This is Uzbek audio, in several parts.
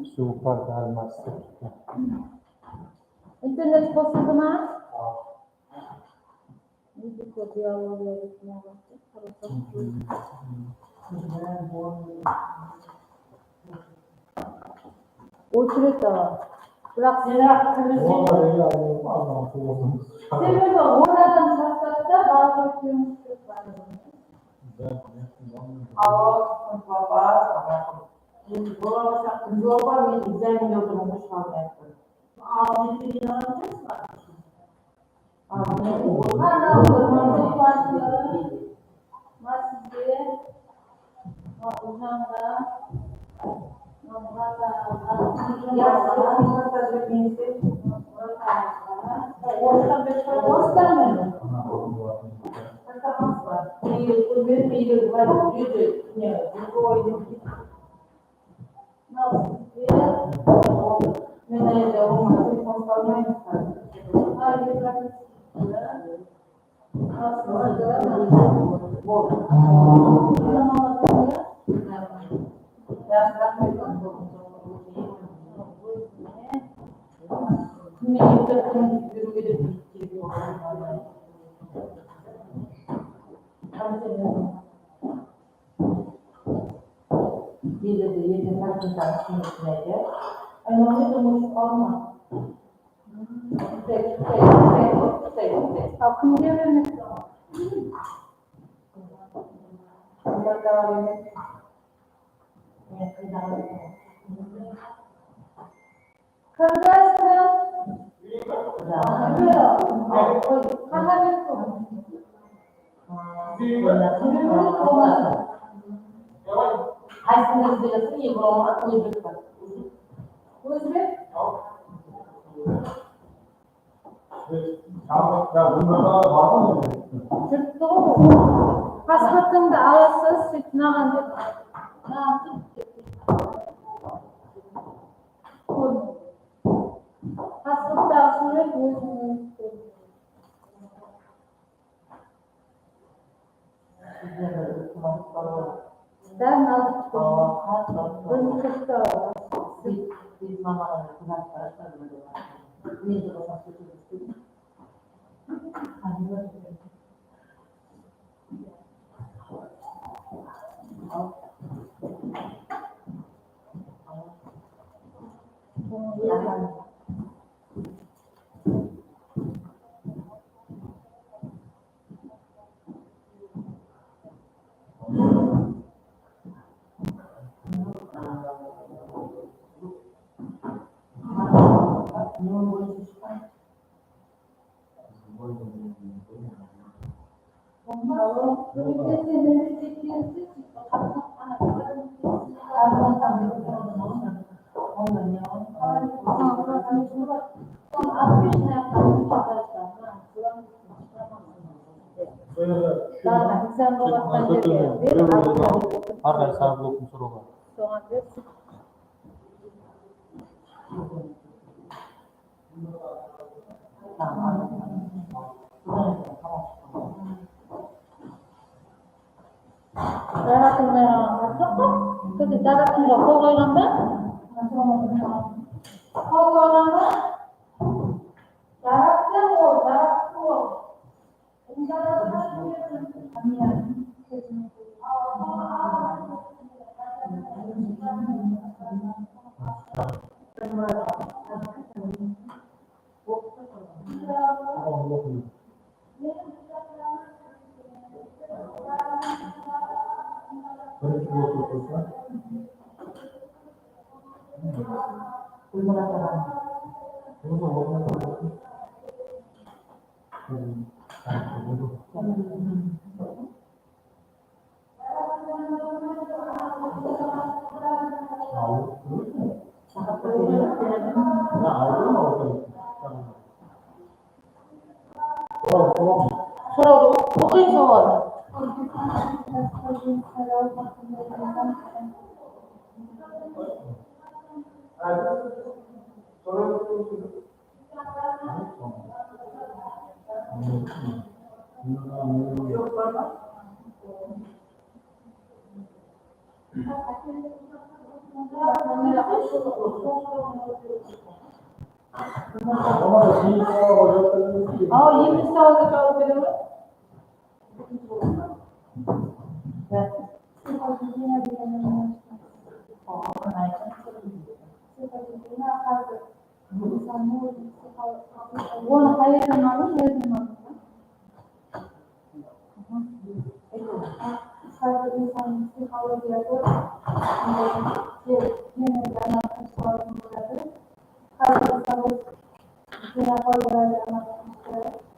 Super gelmezse. İnternet basıldı mı? Bir kodya oluyor. Oturup da bırak sebebi oradan kasapta bazı kıyımsızlık var. Awak bapak, kalau menjual kan güzel biliyorsunuz halde. Ağzını bir alacağız mı? Ağzını Ana masjid, uzanda, akım gelmedi. Ya bunlarda var mı? Hasbatında ağızsız fitna deb hasbatda surat dan aldık. Bunu kısa. Arkadaşlar blokum soru var. 아, 20살까지 가도 이거는 하얘는 말은 하얘는 말이야. sadece insan psikolojiyadır. Yine yana psikolojiyadır. Sadece sabır, yine koyuyor yana psikolojiyadır.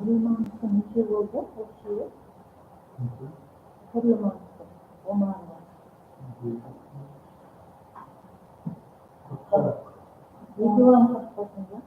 우리만큼 이기고도 혹시 소리만큼 5만 원. 이교환 같거든요.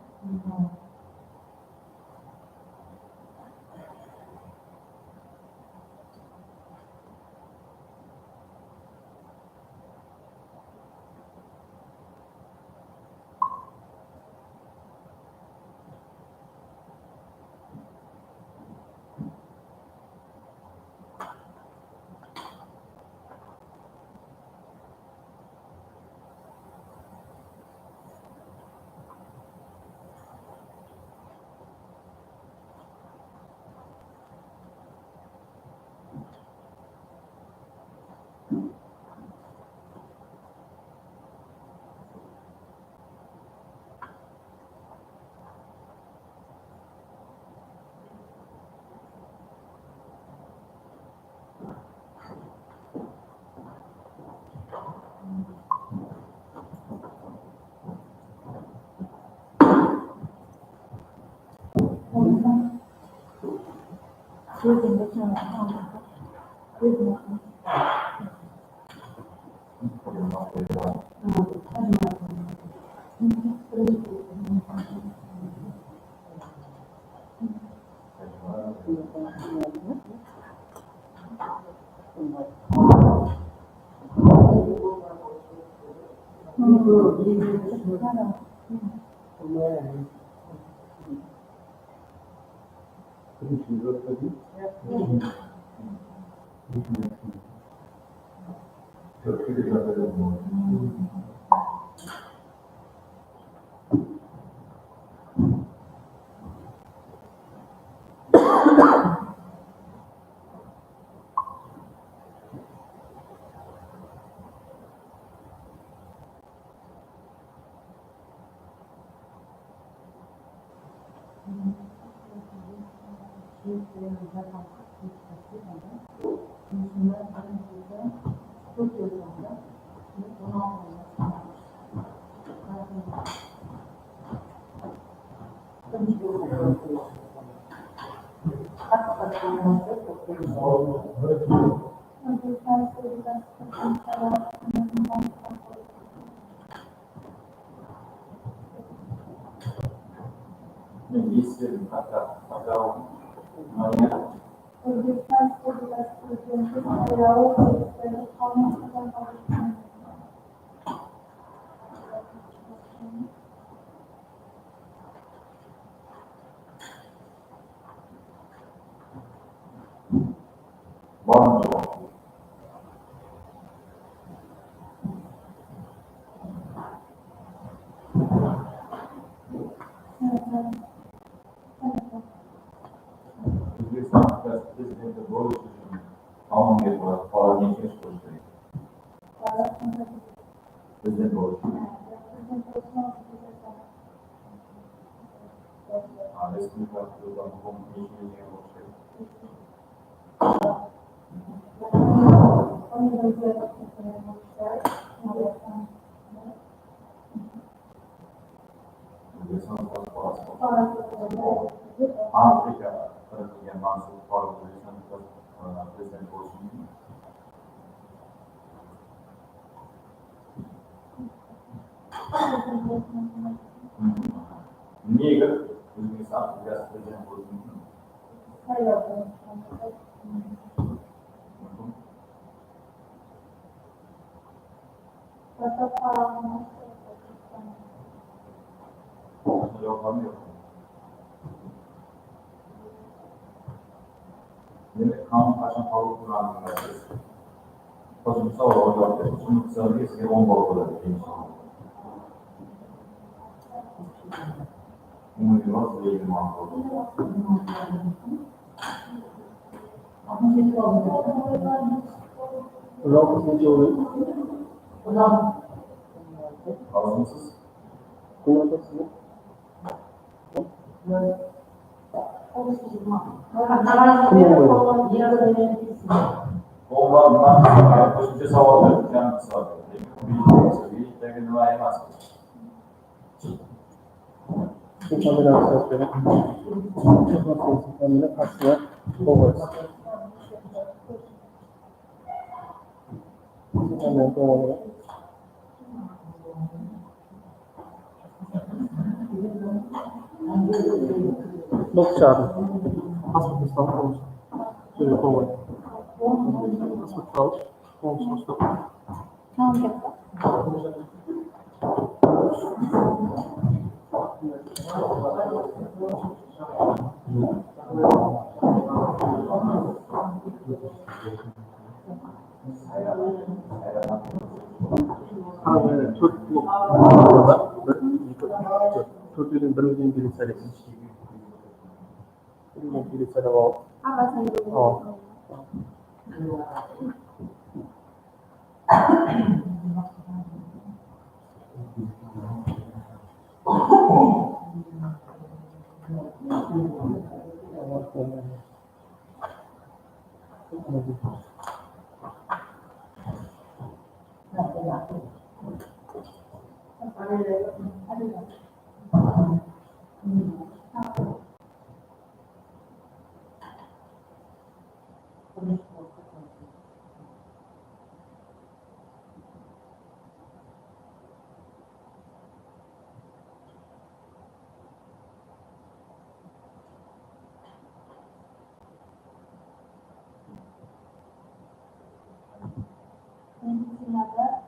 медицинада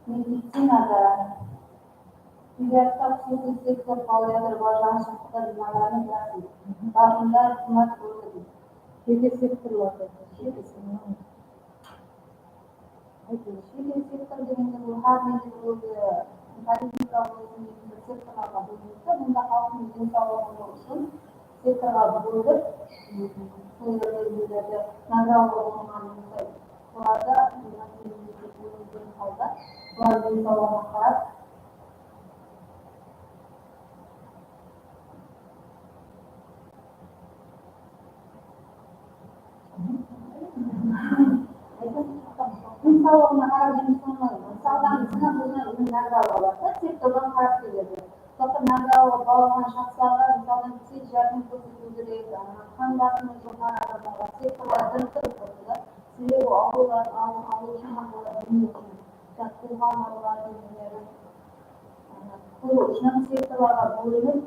медицинада Üniversite sektör faaliyetleri başlanmışlıkta binaların nasıl? Bakımda hizmet kurulu. Şehir sektörlerde. Şehir sektör dediğinde bu her bir politika olsun, sektörlerde bulunursa, bunda halkın cinsel olsun, sektörlerde bulunur. Bu yerlerde nazar olmayan bunlarda bunlar cinsel olmaklar. İnsanların her insanların sınavlarına ürünler varsa sektörden fark edilir. Fakat nerede bağlanan şahslarla insanların kişi yardım prosedürleri, kan basımı sokağa sektörlerden tarafında size bu avlular, avluların hakları bilmiyorsunuz. Çaktır halmalar bilmiyorum. Bu işlem sektörlerden bulunup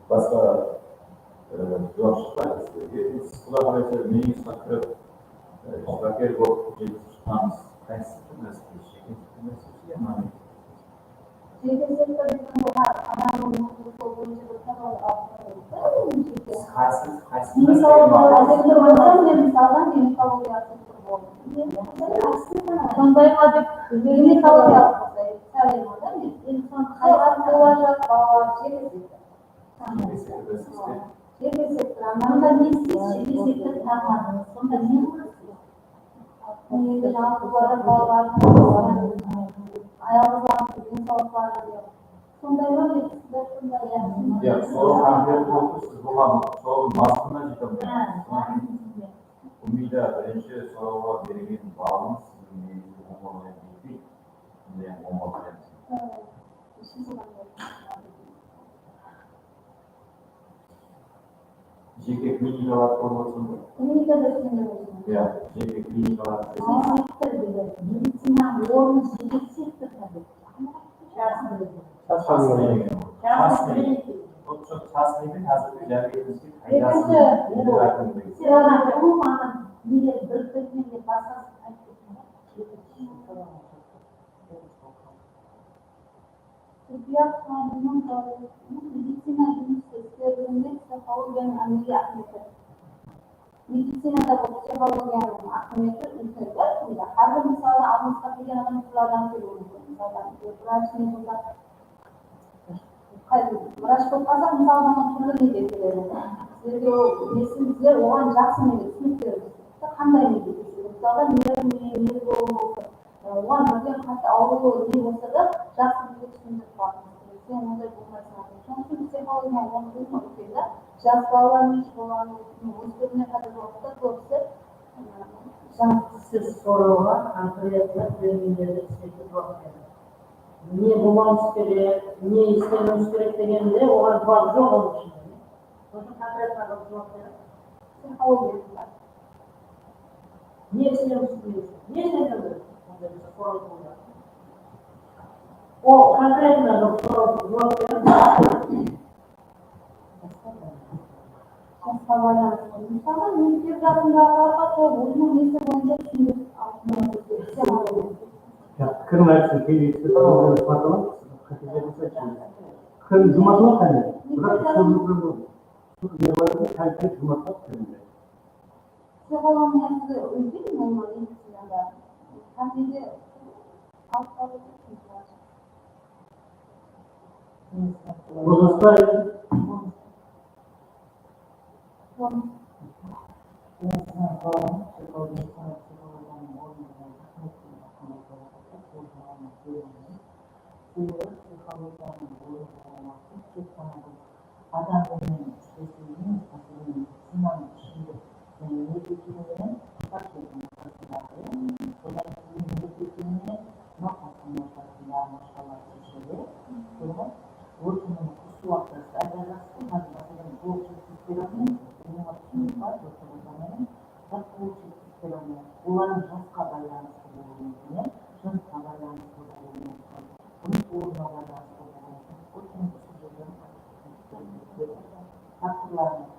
başka yoshlar ular qarasa mening kirib ishtirok bo'lib chiqamiz qaysi Şehir sektörünün bu adamın mutlu olunca bu kadar misaldan yeni kavga yaptık bu. Sonday adı yeni kavga yaptık. Sayılmadan insan hayat olacak bağlar şehir sektörü anlamında şehir sektörü tanımadınız. Sonda niye bu rahatlıklara bağlar ayağımızdan insanlarla diyor. Sonda öyle sizler yapın. Ya soru hamle oldu siz bu ham soru maskına çıkın. Umida birinci soruğa verilген bağımız sizin olmalı değil. Ne olmalı? Jeki klinikalar formasında. Klinika da düşünüyoruz. Ya jeki klinikalar. Medicina ornu şehir sektörü tabii. Çok tasnifin hazır ilerleyemizki Ekінші, сирана болмаған нелер бір-біріне басқасын айтып Türkiye Kanunun medicina üniversitelerinde psikolojiyanın ameli akmeti. Medicinada bu psikolojiyanın akmeti ülkeler. Her bir misalda almışsa bir yandan sıradan görüyoruz. Misalda branşını burada Врач болып қалсақ, мысалы маған түрлі неге келеді. Сіздерге сіздер оған жақсы неге түсінік беріңіз. Қандай неге келеді? Мысалда не болуы оған бірден қатты ауруы не болса да жақсы неге түсіндіріп қалыңыз. Сен ондай болмайсың. Соның үшін психология оны білмейді да. Жас балалармен болған өздеріне қазір уақытта көбісі Сіз соруға конкретно білгендерді істетіп уақыт не болмауымыз керек, не істемеуіміз керек дегенде оған жауап жоқ оның ішінде. Сосын конкретно жауап береді. психология. Не істемеуіміз керек? Не істемеу керек? Ондай болса сұрау болады. Ол конкретно жауап береді. Жасқа байланысты. Мысалы, мектеп жасындағыларға өзінің несі бойынша түсіндіріп Кірін айтсын, келесі қаталам, қаталам, кірін жұматылар қане? Бірақ кәлкет жұматылар кірінде. Психологиясы өзгерім олар медицинада. Кәдеге алып қалып Bozulsa Ularning жасқа байланысты болуы мүмкін, жынысқа байланысты болуы мүмкін, жұмыс орнына байланысты болуы мүмкін. Очень факторларның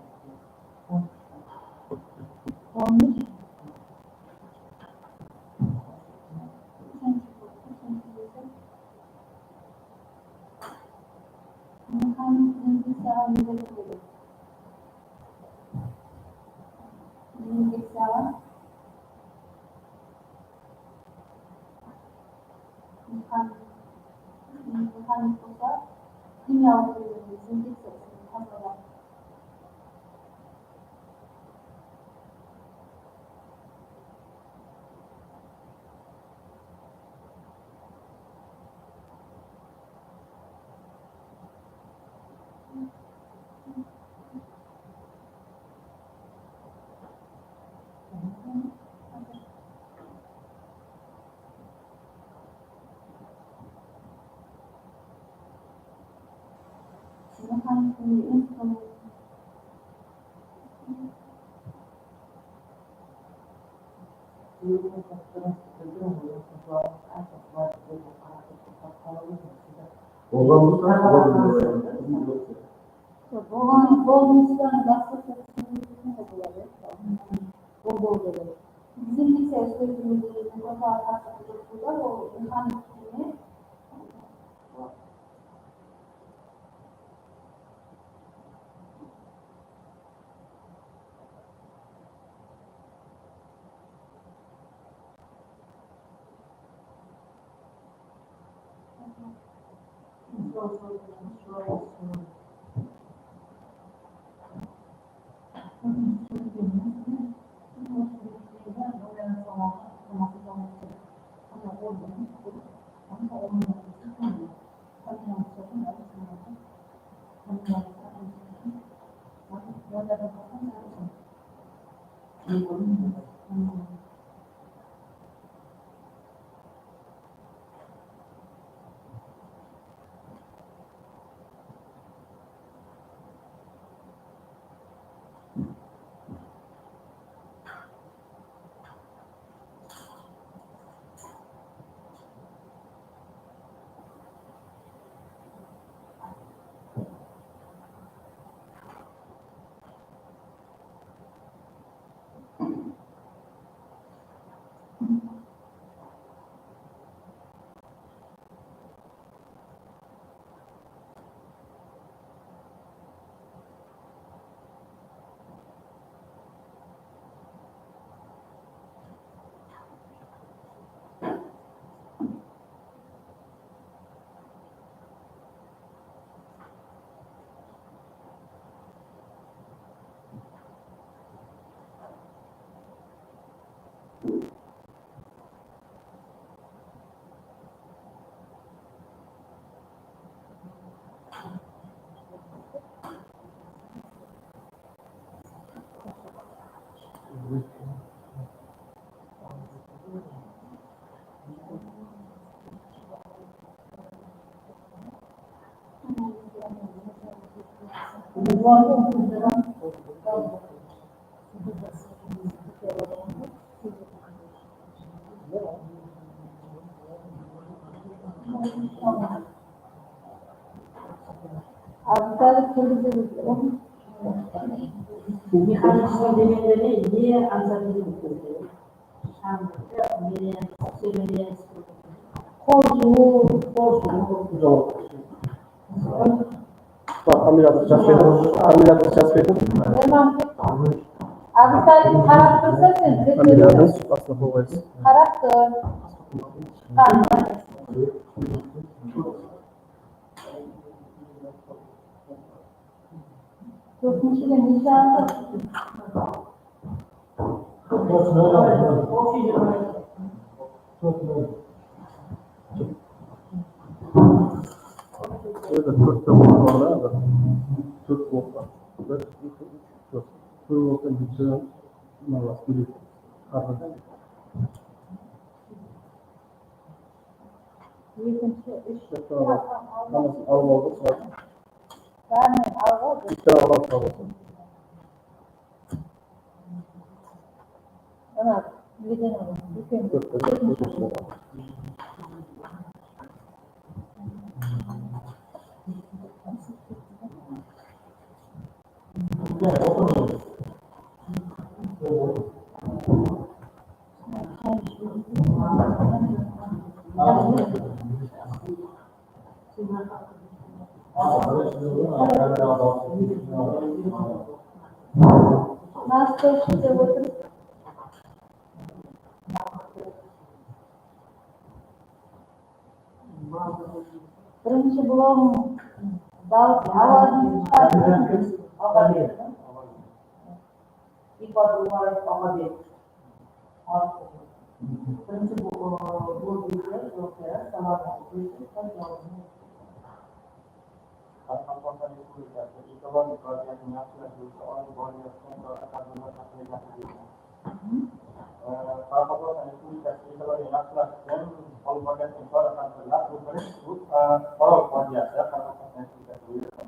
механизм дегенде не ансамбль Familiyası ças verdim. Abi karab tursa sen. Familiyası aslında kovayız. Karab tur. To'rtinchiga nechasi? Şöyle 4 tavuk var da 4 bok var. 1, 2, 3, 4. 1 boktan bütün malas biri. Karnı. Yetінші үш Namaz almalı sonra. бәрінен алға Bir tane Allah sağ olsun. ана неден алған үлкен 4 tane 4 tane. Nasıl işte oturup birinchi blogim ovozini chiqarib Birinchi bu videoda doktor Samarqand Afg'oniston Respublikasi ekologik vaziyatni yaxshilash bo'yicha olib borilayotgan tadbirlar haqida gapirdik. Qoraqalpog'iston Respublikasi ekologiyani yaxshilash uchun olib borilayotgan chora-tadbirlar bu Orol vaziyati Qoraqalpog'iston Respublikasi bo'yicha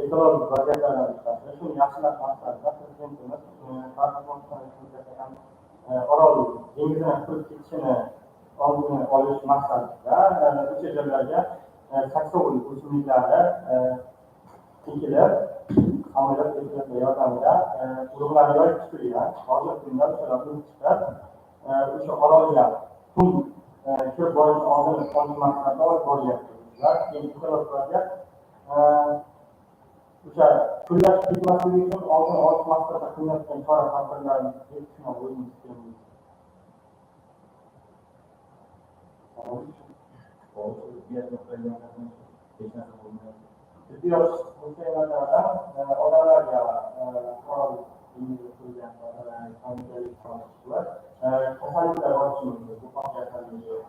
ekologik vaziyatlarni yaxshilash, shuni yaxshilash maqsadida Prezidentimiz Qoraqalpog'iston Respublikasidan Orol dengizidan kirib ketishini oldini olish maqsadida o'sha joylarga saksovul o'simliklari ekilib, amaliyot etilgan yordamida urug'lar yoyib chiqilgan. Hozir kunda o'shalar urug' chiqib, o'sha orolga suv kirib borish oldini olish maqsadida olib boryapti. Keyin ekologlarga o'sha kunlashib ketmasligi uchun oldini olish maqsadida qilinayotgan chora-tadbirlarni tushunib o'zimiz kerak. Tibbiyot muassasalaridan odamlarga faol qilgan kasalliklar bo'lishi mumkin. Bu kasalliklar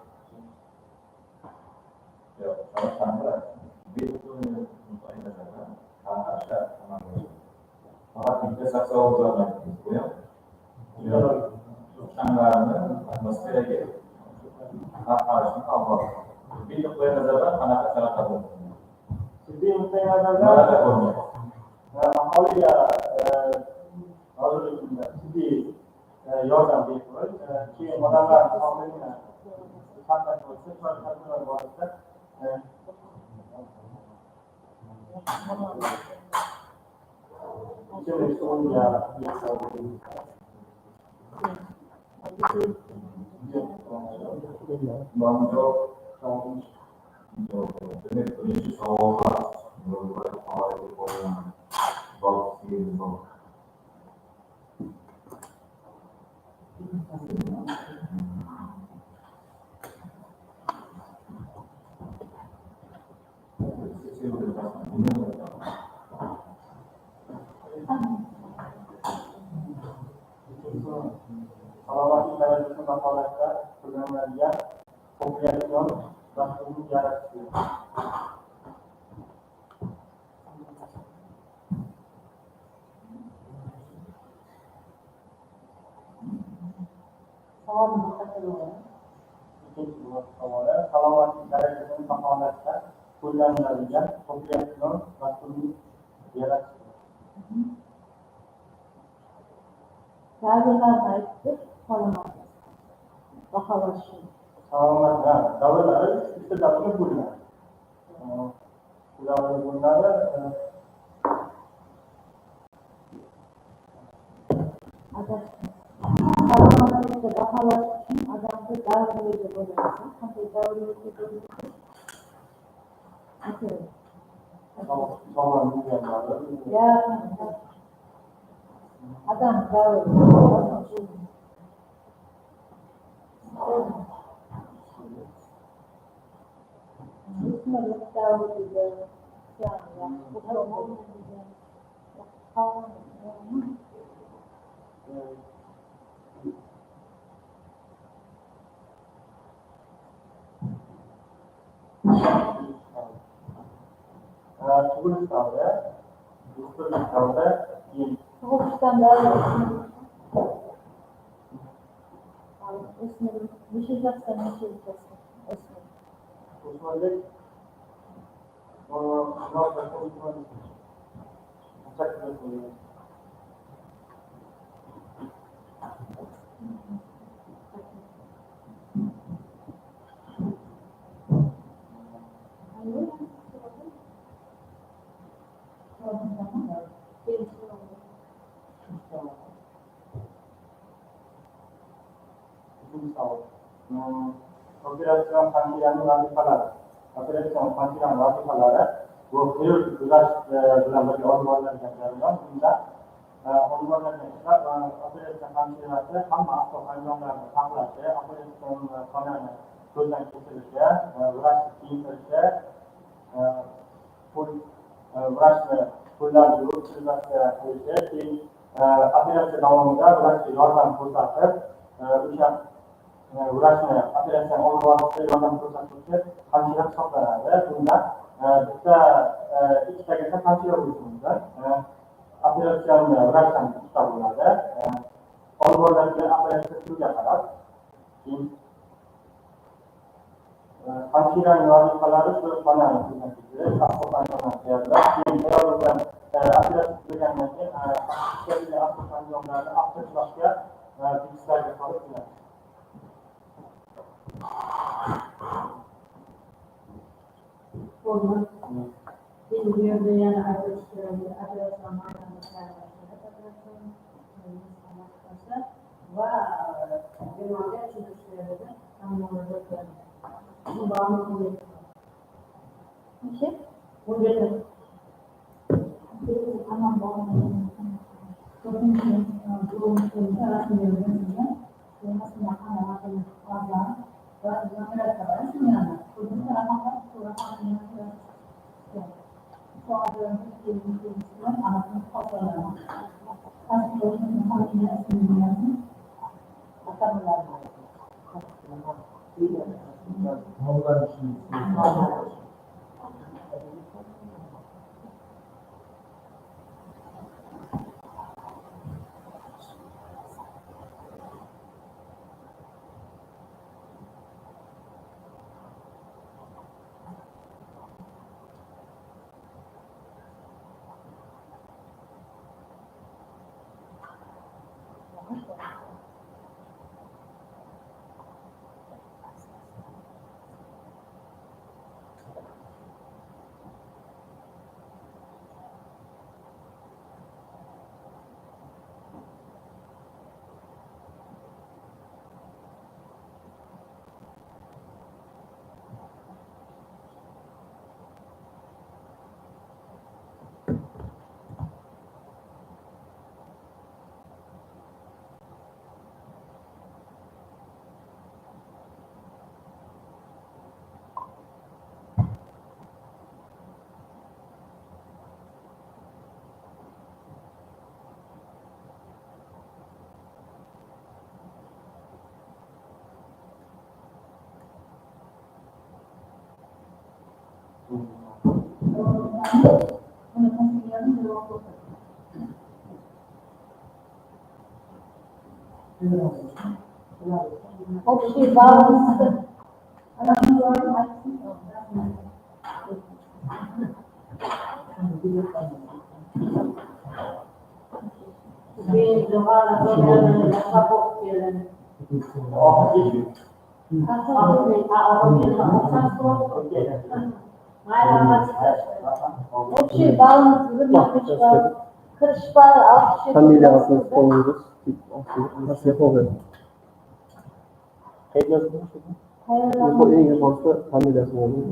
atmosferaga tarqalishni avval tibbiy nuqtai nazardan qanaqa chora bo'ladi? tibbiy nuqtai nazardan aholiga hozirgi kunda tibbiy yordam bepul, keyin odamlar sog'lig'ini saqlash bo'yicha chora-tadbirlar borasida ichimlik suviga birinchi savolga salomatlik darajasini baholashda qo'llaniladigan populyasion dasturni yaratish. Ikkinchi savoli salomatlik darajasini baholashda qo'llaniladigan populyasion dasturni yaratish. davrlarni aytib salomatlik baholash Salomatlik davrlari ikkita davrga bo'linadi. Davrga bo'linadi. salomatlikni baholash uchun odamni davriga bo'linadi. Qanday davriga bo'linadi? Sog'lom bo'lganlari Adam davri o'smirlik davrida tug'ilish davri, o'smirlik davri, keyin tug'ilishdan beri o'smirlik necha yoshdan necha yoshgacha o'smirlik? o'smirlik, operatsion hamshiraning vazifalari. Operatsion hamshiraning vazifalari bu hayot guzash bilan birga olib boriladigan jarayon. Bunda olib boriladigan ishlar operatsion hamshirasi hamma avtoqonunlarni saqlashi, operatsion xonani ko'zdan kechirishi, vrachni kiyintirishi, vrachni qo'llarni yuvib qo'yishi, keyin operatsiya davomida vrachga yordam ko'rsatib, o'sha vrachni operatsiyani olib borishda yordam ko'rsatuvchi hamshira hisoblanadi. Bunda bitta ikkitagacha hamshira bo'lishi mumkin. Operatsiyani vrachdan ikkita bo'ladi. Olib boriladigan operatsiya turiga qarab, keyin hamshiraning vazifalari shu xonani ko'zdan kechirish, avtoqonunlarni tayyorlash, keyin ayol bilan operatsiya tugagandan keyin avtoqonunlarni avtoqishloqga tegishlarga solib qo'yadi. Olmaz. Biz bu yerde yani operasyon maydanda ve genelde çocuklarda anlamında bu bağımlılık Necha? Bunları Aman bağımlılık. To'rtinchi guruhning tarafini yurganlar, aslında qanaqa qilgan va namoralar shundan. Bundan tarafa so'raxonani Общий баланс. Общий баланс kırış var, alkış Familiasını koyuyoruz. Nasıl yapalım? Bu en yamansı familiasını oluyor.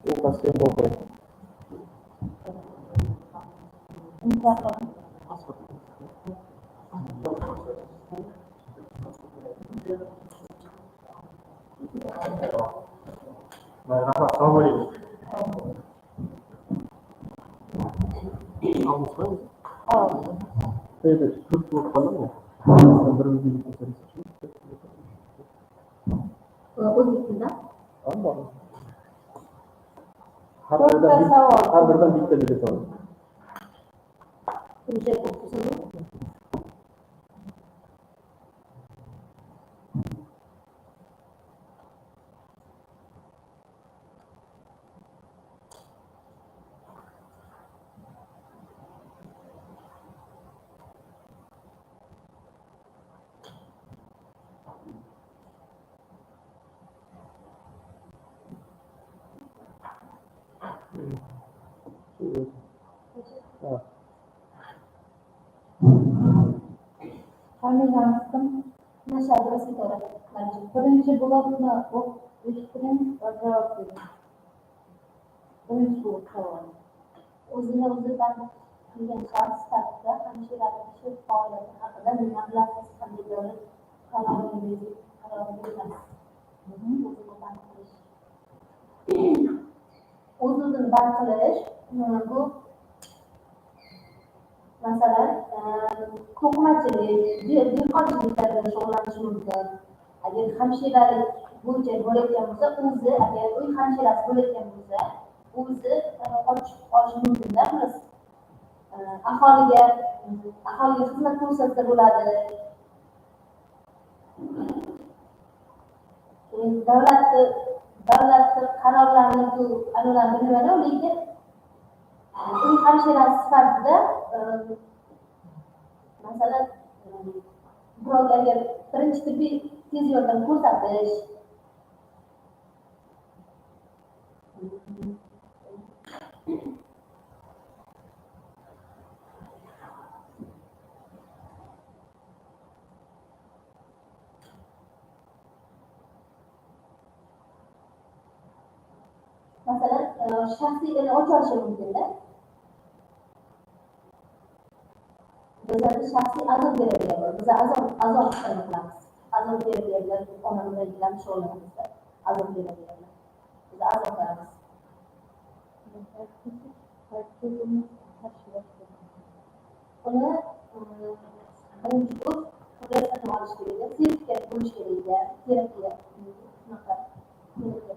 O kasaya bakıyor. Rahmat, sog' bo'ling. Qayerda turib bo'lib qoldimi? Birimizni o'zbek tilida. Ammo To'rtta savol. har biridan bitta bilet oladi. O'sha o'qisini. Familiyamizdan nasha adresiga birinchi blokni eshittiring va javob bering. Birinchi blok savol. O'zini o'zi tanqid qilgan shaxs sifatida hamshiralik ish faoliyati haqida nima bilasiz? Qanday davlat qaroriga berasiz? O'zini tanqid qilish. O'z-o'zini band qilish bu masalan to'qimachilik, dehqonchilikda shug'ullanish mumkin. Agar hamshiralik bo'yicha bo'layotgan bo'lsa, o'zi agar uy hamshirasi bo'layotgan bo'lsa, o'zi ochib olish mumkin-da, biz aholiga xizmat ko'rsatsa bo'ladi. Davlat qarorlarini bilmayman, lekin uy hamshirasi sifatida masalan birovga agar birinchi tibbiy tez yordam ko'rsatish, masalan shaxsiy och olishi mumkin-da. Bizlarda shaxsiy azon terapiya bor. Biz azon qilamiz. Azon terapiya bilan onamiz bilan shug'ullanamiz. Azon terapiya bilan. Biz azon qilamiz. Uni birinchi o'z hujjatlarini olish kerak, sertifikat bo'lish kerak, terapiya shunaqa terapiya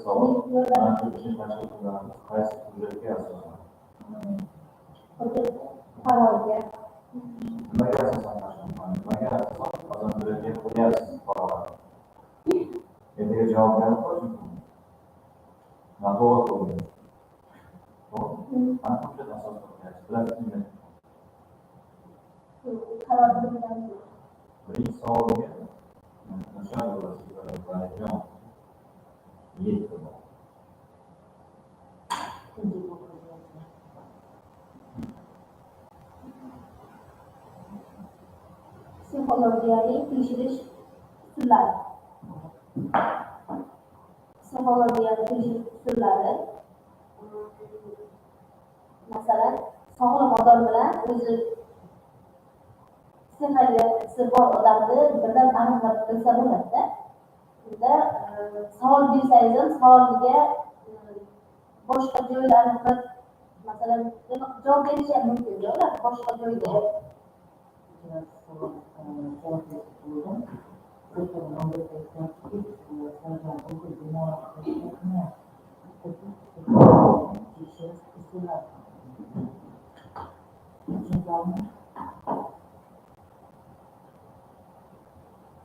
Savol, mana shu ish mashg'ul qilamiz. Qaysi hujjatga asosan? qarorga Nimaga asosan nimaga asosan azon terapiya qo'yapsiz qarorlar? Ertaga javob berib qo'yish mumkin. Noto'g'ri qo'yilgan. Mana shu hujjat asosida qo'yapsiz. Bilasizmi? qaror bilan Birinchi savolga o'sha vazifalar yetti bor. psixologiyaviy tekshirish usullari. Psixologiyaviy tekshirish usullari masalan sog'lom odam bilan o'zi psixologiyasi bor odamni birdan aniqlab bilsa bo'ladi-da. Unda savol bersangiz ham savoliga boshqa joylarni qilib, masalan javob berishi ham mumkin-da, ular boshqa joyda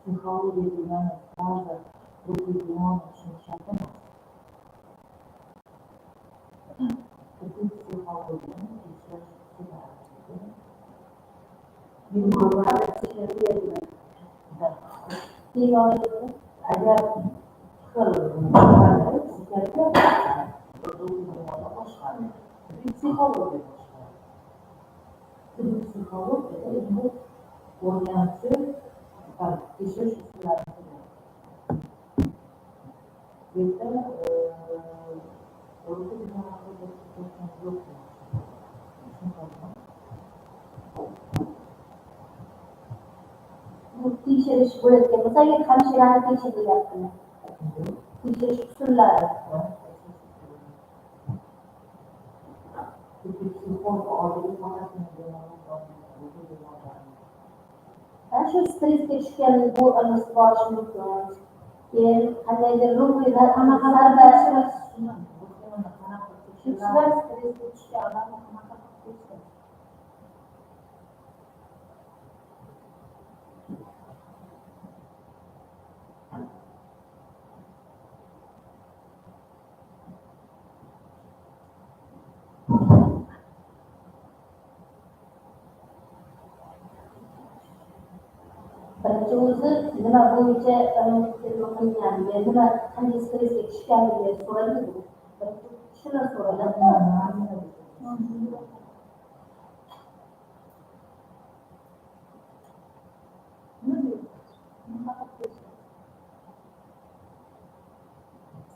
Psixologiya degani ba'zi ruhiy tushunishadi emas. Psixologiyani tekshirish agar psixologiya o'rganishni tekshirish usullari. Bu yerda ruhiy tekshirish bo'layotgan bo'lsa, agar hamshirani tekshirilyaptimi? Tekshirish usullari. Shu stressga tushgan bu borishi mumkin. Keyin qandaydir ruhiylar stressga tushgan odamni qanaqa qilib tekshirish? Birinchi o'zi nima bo'yicha qilingan, nima qanday stressga tushganligi so'raladi. Shuni so'raladi.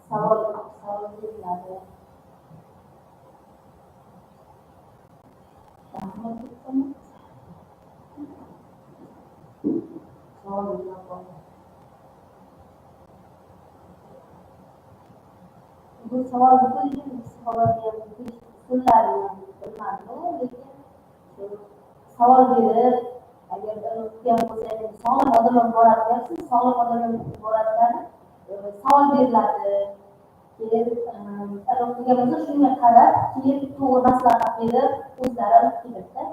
Savol beriladi. Bu savolni qo'ygan psixologiya usullarini bilmadim, lekin savol berib, agar o'tgan bo'lsa, sog'lom odam boradi deyapsiz, sog'lom odam boradilar, savol beriladi. Keyin qilgan bo'lsa, shunga qarab, keyin to'g'ri maslahat berib, o'zlari olib keladi.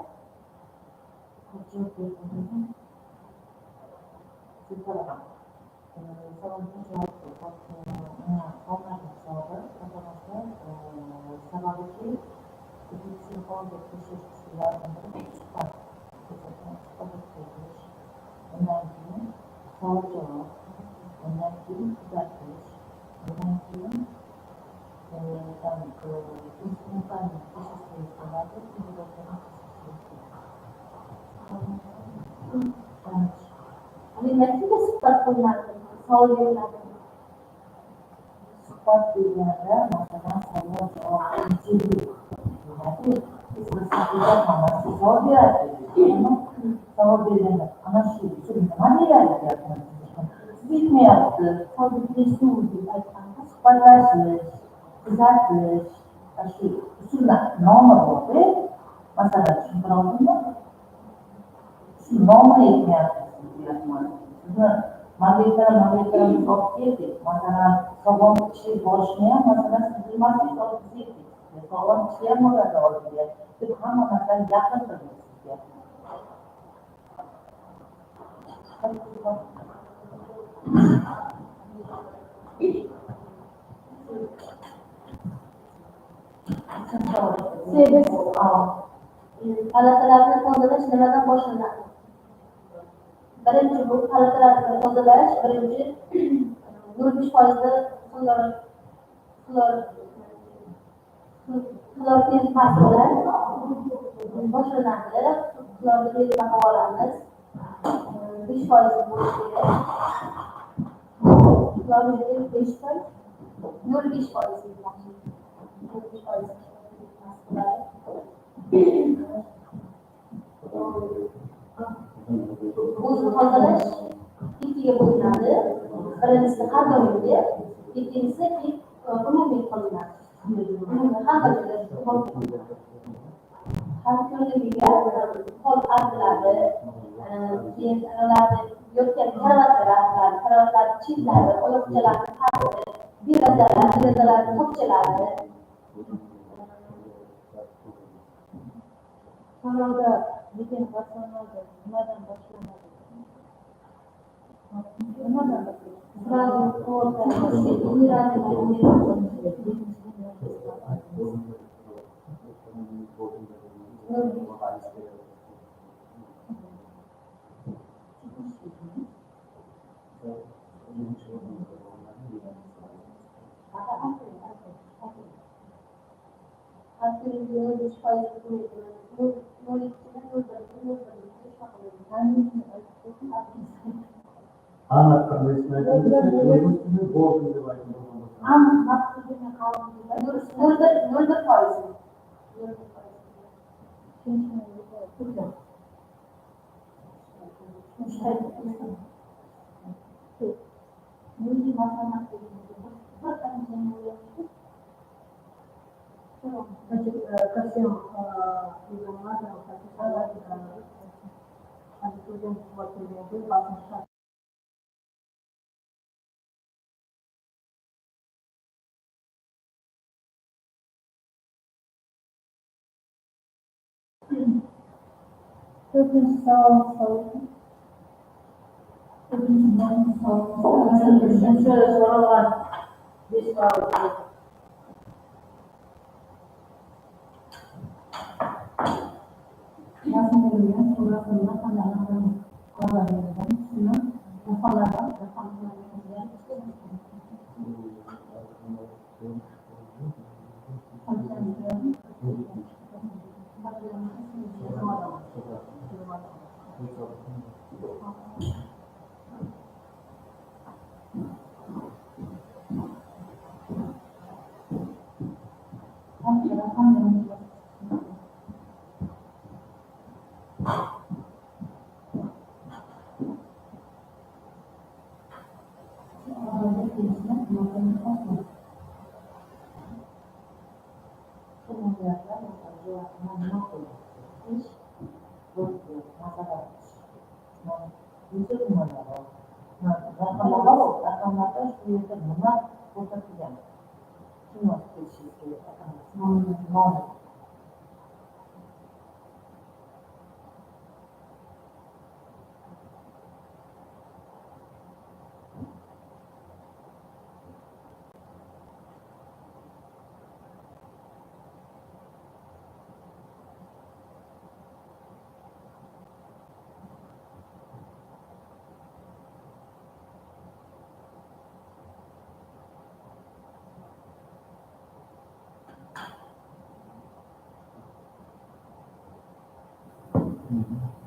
Natiga suhbat qilinadi, savol beriladi. Suhbat berganda, masalan, savol javob jiddiy. Savol beradi. Savol berganda, ana shu nima beradi deyapman. Siz aytmayapti, hozirgi deb aytganda suhbatlashish, kuzatish, shu usullar nomi bor-da. Masalan, tushuntira oldimmi? Shu nomini aytmayapti. Sizni mag'lubiyatlarimizni olib keldik. Masalan, sog'lom kishi borishni ham, masalan, siz bilmasangiz olib keldik. Sog'lom kishi ham bo'ladi olib keldik. Deb hamma narsani yaqin qildik sizga. Palatalarni tozalash nimadan boshlanadi? Birinchi bu palatalarni tozalash, birinchi 0,5% xlorgen pasti bilan boshlanadi. Xlorni belgilab olamiz. 5% bo'lishi kerak. Xlorni 5%, 0,5%. O'zini tozalash ikkiga bo'linadi. Birinchisi har doimgi, ikkinchisi umumiy qilinadi. Har kunligiga qo'l artiladi, keyin yotgan karavotlar artiladi, karavotlar chetlari, oyoqchalarni pasti, derazalar tokchalari. Savolda lekin rasionalda nimadan boshlanadi? Nimadan Bunyi masalah itu bukan yang Значит, ко всем южномазам, хочу сказать, студент вот был классный. Üçüncü sorular biz kaldık. Yazılımın sonrasında kanalların kullanımından şunu insanlardan insanlardan Mhm.